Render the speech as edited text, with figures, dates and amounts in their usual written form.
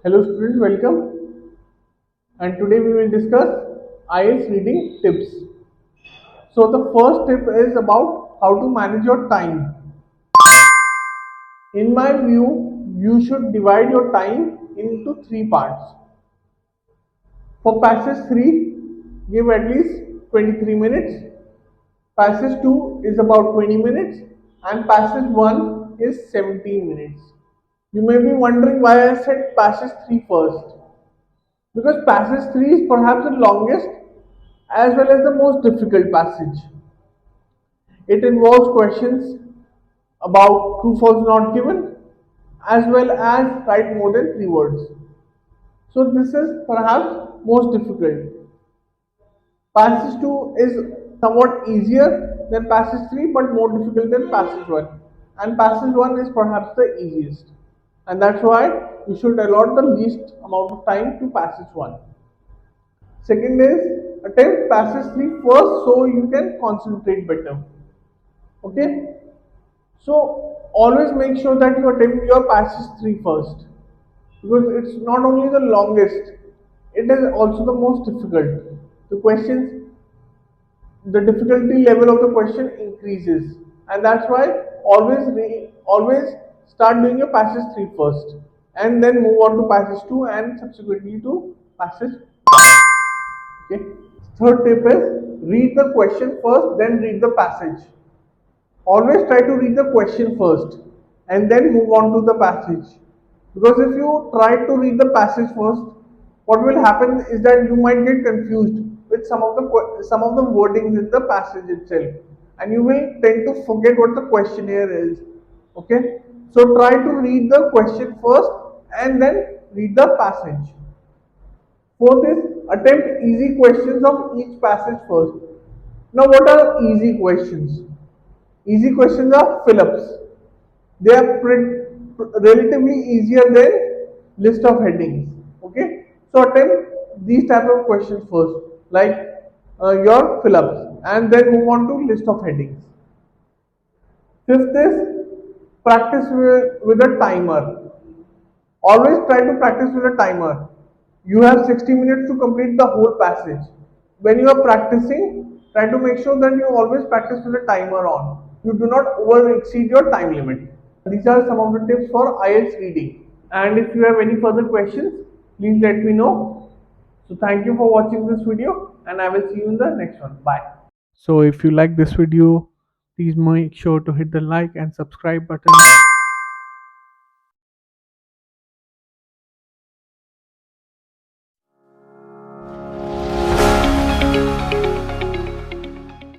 Hello students, welcome. And today we will discuss IELTS reading tips. So the first tip is about how to manage your time. In my view, you should divide your time into three parts. For passage 3, give at least 23 minutes. Passage 2 is about 20 minutes and passage 1 is 17 minutes. You may be wondering why I said passage 3 first. Because passage 3 is perhaps the longest as well as the most difficult passage. It involves questions about true false not given as well as write more than 3 words. So this is perhaps most difficult. Passage 2 is somewhat easier than passage 3 but more difficult than passage 1. And passage 1 is perhaps the easiest. And that's why you should allot the least amount of time to passage 1. Second is attempt passage 3 first so you can concentrate better. Okay. So always make sure that you attempt your passage 3 first because it's not only the longest, it is also the most difficult. The questions, the difficulty level of the question increases, and that's why always start doing your passage 3 first, and then move on to passage 2 and subsequently to passage 1. Okay. Third tip is read the question first, then read the passage. Always try to read the question first and then move on to the passage. Because if you try to read the passage first, what will happen is that you might get confused with some of the wordings in the passage itself, and you will tend to forget what the question here is. Okay, so try to read the question first and then read the passage. Fourth is attempt easy questions of each passage first. Now, what are easy questions? Easy questions are fill-ups. They are relatively easier than list of headings. Okay, so attempt these type of questions first, like your fill-ups, and then move on to list of headings. Fifth is practice with a timer. Always try to practice with a timer. You have 60 minutes to complete the whole passage. When you are practicing, try to make sure that you always practice with a timer on. You do not over exceed your time limit. These are some of the tips for IELTS reading. And if you have any further questions, please let me know. So thank you for watching this video and I will see you in the next one. Bye. So if you like this video, please make sure to hit the like and subscribe button